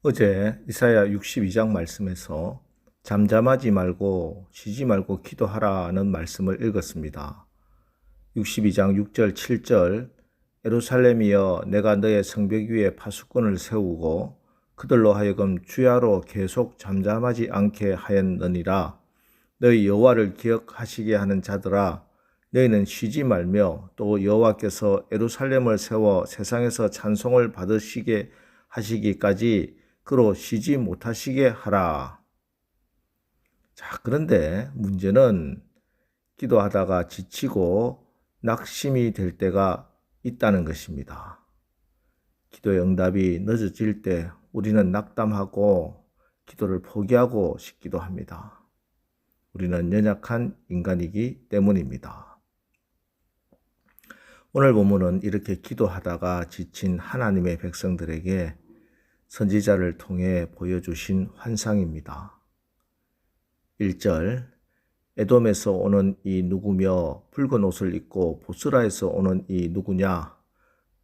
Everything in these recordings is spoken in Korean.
어제 이사야 62장 말씀에서 잠잠하지 말고 쉬지 말고 기도하라는 말씀을 읽었습니다. 62장 6절 7절 예루살렘이여 내가 너의 성벽 위에 파수꾼을 세우고 그들로 하여금 주야로 계속 잠잠하지 않게 하였느니라. 너희 여호와를 기억하시게 하는 자들아 너희는 쉬지 말며 또 여호와께서 예루살렘을 세워 세상에서 찬송을 받으시게 하시기까지 그로 쉬지 못하시게 하라. 자, 그런데 문제는 기도하다가 지치고 낙심이 될 때가 있다는 것입니다. 기도의 응답이 늦어질 때 우리는 낙담하고 기도를 포기하고 싶기도 합니다. 우리는 연약한 인간이기 때문입니다. 오늘 본문은 이렇게 기도하다가 지친 하나님의 백성들에게 선지자를 통해 보여주신 환상입니다. 1절 에돔에서 오는 이 누구며 붉은 옷을 입고 보스라에서 오는 이 누구냐?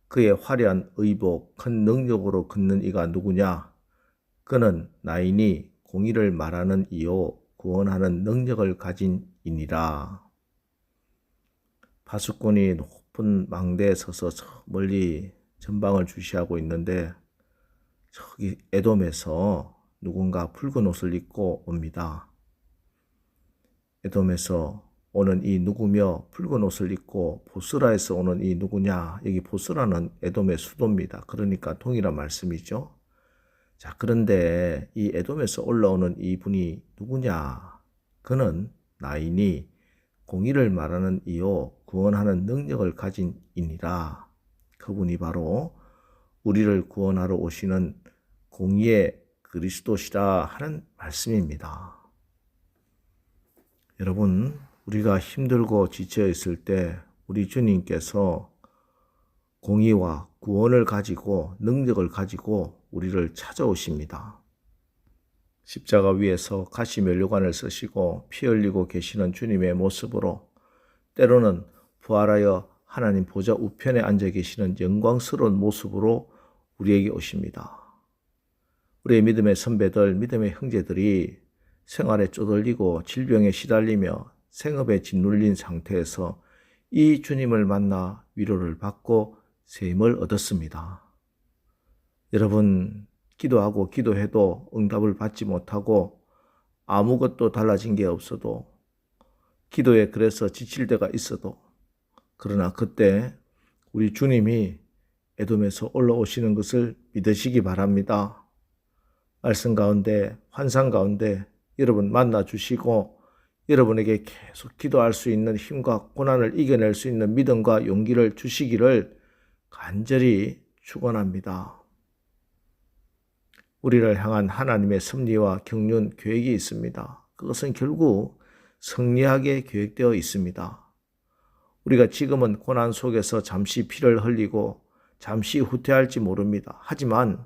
그의 화려한 의복, 큰 능력으로 걷는 이가 누구냐? 그는 나이니 공의를 말하는 이요 구원하는 능력을 가진 이니라. 파수꾼이 높은 망대에 서서 저 멀리 전방을 주시하고 있는데 저기 에돔에서 누군가 붉은 옷을 입고 옵니다. 에돔에서 오는 이 누구며 붉은 옷을 입고 보스라에서 오는 이 누구냐? 여기 보스라는 에돔의 수도입니다. 그러니까 동일한 말씀이죠. 자, 그런데 이 에돔에서 올라오는 이 분이 누구냐? 그는 나이니 공의를 말하는 이요 구원하는 능력을 가진 이니라. 그분이 바로 우리를 구원하러 오시는 공의의 그리스도시라 하는 말씀입니다. 여러분, 우리가 힘들고 지쳐 있을 때 우리 주님께서 공의와 구원을 가지고 능력을 가지고 우리를 찾아오십니다. 십자가 위에서 가시 면류관을 쓰시고 피 흘리고 계시는 주님의 모습으로 때로는 부활하여 하나님 보좌 우편에 앉아 계시는 영광스러운 모습으로 우리에게 오십니다. 우리의 믿음의 선배들, 믿음의 형제들이 생활에 쪼들리고 질병에 시달리며 생업에 짓눌린 상태에서 이 주님을 만나 위로를 받고 샘을 얻었습니다. 여러분, 기도하고 기도해도 응답을 받지 못하고 아무것도 달라진 게 없어도 기도에 그래서 지칠 때가 있어도 그러나 그때 우리 주님이 에돔에서 올라오시는 것을 믿으시기 바랍니다. 말씀 가운데 환상 가운데 여러분 만나주시고 여러분에게 계속 기도할 수 있는 힘과 고난을 이겨낼 수 있는 믿음과 용기를 주시기를 간절히 축원합니다. 우리를 향한 하나님의 섭리와 경륜 계획이 있습니다. 그것은 결국 승리하게 계획되어 있습니다. 우리가 지금은 고난 속에서 잠시 피를 흘리고 잠시 후퇴할지 모릅니다. 하지만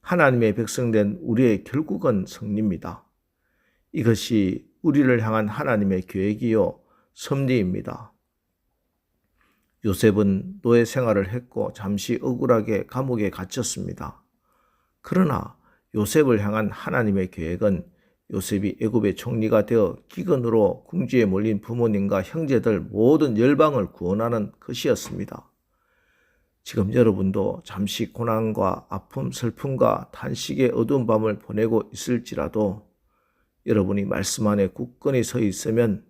하나님의 백성된 우리의 결국은 승리입니다. 이것이 우리를 향한 하나님의 계획이요 섭리입니다. 요셉은 노예 생활을 했고 잠시 억울하게 감옥에 갇혔습니다. 그러나 요셉을 향한 하나님의 계획은 요셉이 애굽의 총리가 되어 기근으로 궁지에 몰린 부모님과 형제들 모든 열방을 구원하는 것이었습니다. 지금 여러분도 잠시 고난과 아픔, 슬픔과 탄식의 어두운 밤을 보내고 있을지라도 여러분이 말씀 안에 굳건히 서 있으면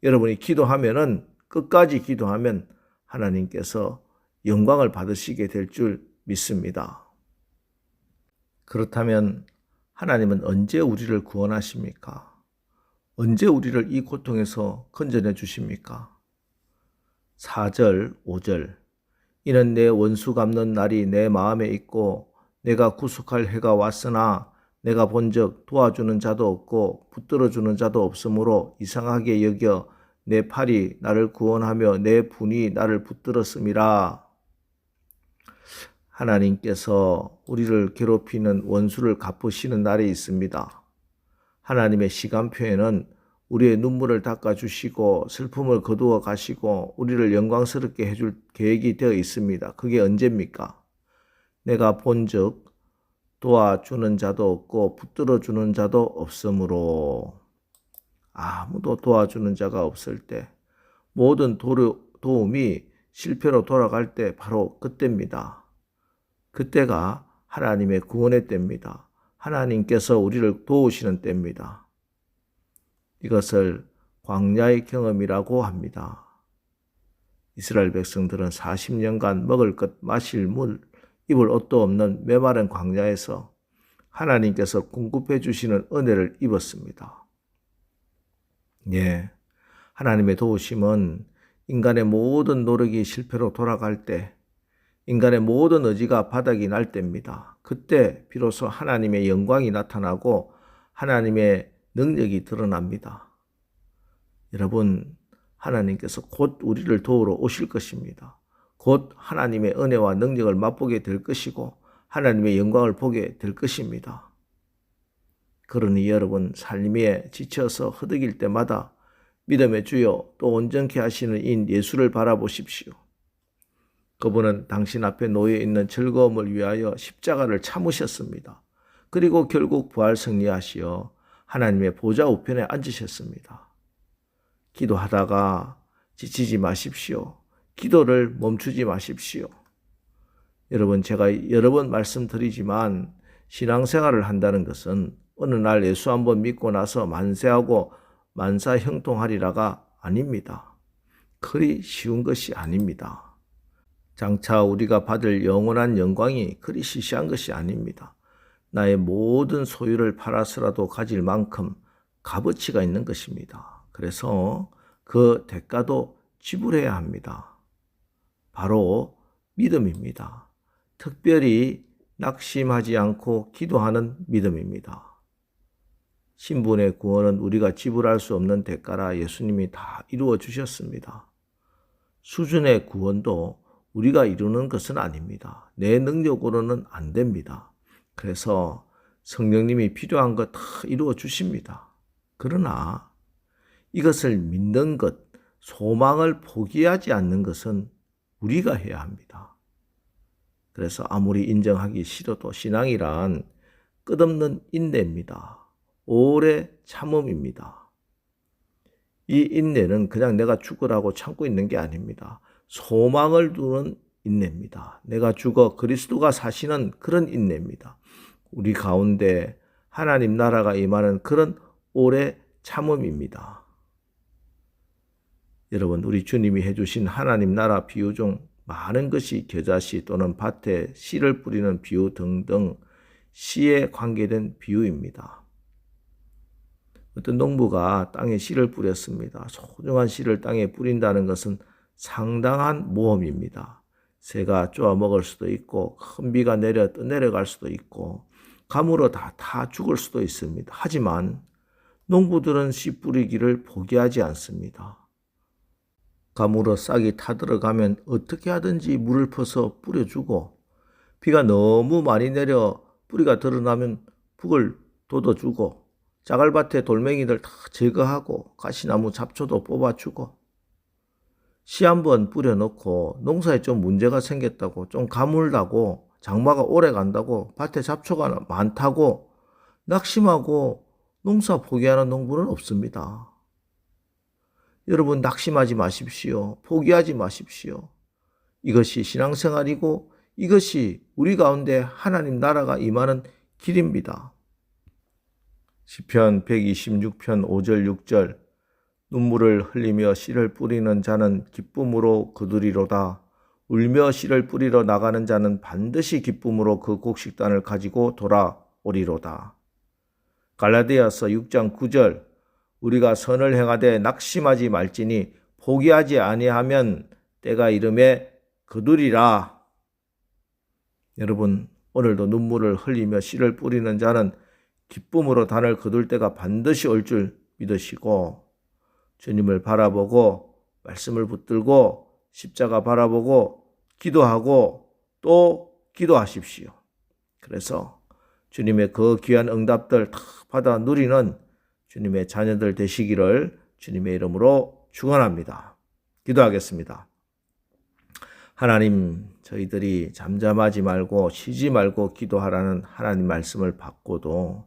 여러분이 기도하면은 끝까지 기도하면 하나님께서 영광을 받으시게 될 줄 믿습니다. 그렇다면 하나님은 언제 우리를 구원하십니까? 언제 우리를 이 고통에서 건져내 주십니까? 4절, 5절 이는 내 원수 갚는 날이 내 마음에 있고 내가 구속할 해가 왔으나 내가 본즉 도와주는 자도 없고 붙들어주는 자도 없으므로 이상하게 여겨 내 팔이 나를 구원하며 내 분이 나를 붙들었음이라. 하나님께서 우리를 괴롭히는 원수를 갚으시는 날이 있습니다. 하나님의 시간표에는 우리의 눈물을 닦아주시고 슬픔을 거두어 가시고 우리를 영광스럽게 해줄 계획이 되어 있습니다. 그게 언제입니까? 내가 본즉 도와주는 자도 없고 붙들어주는 자도 없으므로. 아무도 도와주는 자가 없을 때, 모든 도움이 실패로 돌아갈 때 바로 그때입니다. 그때가 하나님의 구원의 때입니다. 하나님께서 우리를 도우시는 때입니다. 이것을 광야의 경험이라고 합니다. 이스라엘 백성들은 40년간 먹을 것, 마실 물, 입을 옷도 없는 메마른 광야에서 하나님께서 공급해 주시는 은혜를 입었습니다. 예, 하나님의 도우심은 인간의 모든 노력이 실패로 돌아갈 때, 인간의 모든 의지가 바닥이 날 때입니다. 그때 비로소 하나님의 영광이 나타나고 하나님의 능력이 드러납니다. 여러분, 하나님께서 곧 우리를 도우러 오실 것입니다. 곧 하나님의 은혜와 능력을 맛보게 될 것이고 하나님의 영광을 보게 될 것입니다. 그러니 여러분, 삶에 지쳐서 허덕일 때마다 믿음의 주여 또 온전케 하시는 인 예수를 바라보십시오. 그분은 당신 앞에 놓여 있는 즐거움을 위하여 십자가를 참으셨습니다. 그리고 결국 부활 승리하시어 하나님의 보좌 우편에 앉으셨습니다. 기도하다가 지치지 마십시오. 기도를 멈추지 마십시오. 여러분, 제가 여러 번 말씀드리지만 신앙생활을 한다는 것은 어느 날 예수 한번 믿고 나서 만세하고 만사형통하리라가 아닙니다. 그리 쉬운 것이 아닙니다. 장차 우리가 받을 영원한 영광이 그리 시시한 것이 아닙니다. 나의 모든 소유를 팔아서라도 가질 만큼 값어치가 있는 것입니다. 그래서 그 대가도 지불해야 합니다. 바로 믿음입니다. 특별히 낙심하지 않고 기도하는 믿음입니다. 신분의 구원은 우리가 지불할 수 없는 대가라 예수님이 다 이루어 주셨습니다. 수준의 구원도 우리가 이루는 것은 아닙니다. 내 능력으로는 안 됩니다. 그래서 성령님이 필요한 것 다 이루어 주십니다. 그러나 이것을 믿는 것, 소망을 포기하지 않는 것은 우리가 해야 합니다. 그래서 아무리 인정하기 싫어도 신앙이란 끝없는 인내입니다. 오래 참음입니다. 이 인내는 그냥 내가 죽으라고 참고 있는 게 아닙니다. 소망을 두는 인내입니다. 내가 죽어 그리스도가 사시는 그런 인내입니다. 우리 가운데 하나님 나라가 임하는 그런 오래 참음입니다. 여러분, 우리 주님이 해주신 하나님 나라 비유 중 많은 것이 겨자씨 또는 밭에 씨를 뿌리는 비유 등등 씨에 관계된 비유입니다. 어떤 농부가 땅에 씨를 뿌렸습니다. 소중한 씨를 땅에 뿌린다는 것은 상당한 모험입니다. 새가 쪼아 먹을 수도 있고 큰 비가 내려 떠내려갈 수도 있고 가물어 다 죽을 수도 있습니다. 하지만 농부들은 씨 뿌리기를 포기하지 않습니다. 가물어 싹이 타들어가면 어떻게 하든지 물을 퍼서 뿌려주고 비가 너무 많이 내려 뿌리가 드러나면 북을 돋워주고 자갈밭에 돌멩이들 다 제거하고 가시나무 잡초도 뽑아주고 씨 한번 뿌려놓고 농사에 좀 문제가 생겼다고 좀 가물다고 장마가 오래 간다고 밭에 잡초가 많다고 낙심하고 농사 포기하는 농부는 없습니다. 여러분, 낙심하지 마십시오. 포기하지 마십시오. 이것이 신앙생활이고 이것이 우리 가운데 하나님 나라가 임하는 길입니다. 시편 126편 5절 6절 눈물을 흘리며 씨를 뿌리는 자는 기쁨으로 거두리로다. 울며 씨를 뿌리러 나가는 자는 반드시 기쁨으로 그 곡식단을 가지고 돌아오리로다. 갈라디아서 6장 9절 우리가 선을 행하되 낙심하지 말지니 포기하지 아니하면 때가 이름에 거두리라. 여러분, 오늘도 눈물을 흘리며 씨를 뿌리는 자는 기쁨으로 단을 거둘 때가 반드시 올 줄 믿으시고 주님을 바라보고 말씀을 붙들고 십자가 바라보고 기도하고 또 기도하십시오. 그래서 주님의 그 귀한 응답들 다 받아 누리는 주님의 자녀들 되시기를 주님의 이름으로 축원합니다. 기도하겠습니다. 하나님, 저희들이 잠잠하지 말고 쉬지 말고 기도하라는 하나님 말씀을 받고도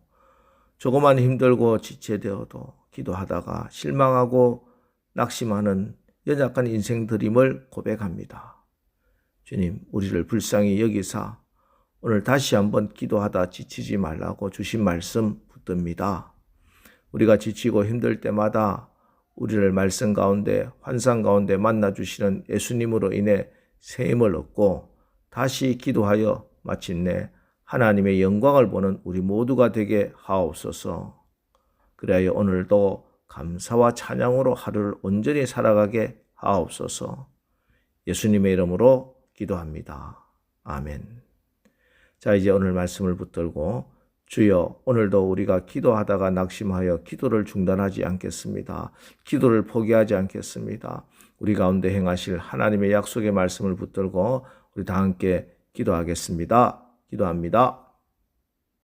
조금만 힘들고 지체되어도 기도하다가 실망하고 낙심하는 연약한 인생들임을 고백합니다. 주님, 우리를 불쌍히 여기사 오늘 다시 한번 기도하다 지치지 말라고 주신 말씀 붙듭니다. 우리가 지치고 힘들 때마다 우리를 말씀 가운데 환상 가운데 만나주시는 예수님으로 인해 새 힘을 얻고 다시 기도하여 마침내 하나님의 영광을 보는 우리 모두가 되게 하옵소서. 그래야 오늘도 감사와 찬양으로 하루를 온전히 살아가게 하옵소서. 예수님의 이름으로 기도합니다. 아멘. 자, 이제 오늘 말씀을 붙들고 주여, 오늘도 우리가 기도하다가 낙심하여 기도를 중단하지 않겠습니다. 기도를 포기하지 않겠습니다. 우리 가운데 행하실 하나님의 약속의 말씀을 붙들고 우리 다 함께 기도하겠습니다. 기도합니다.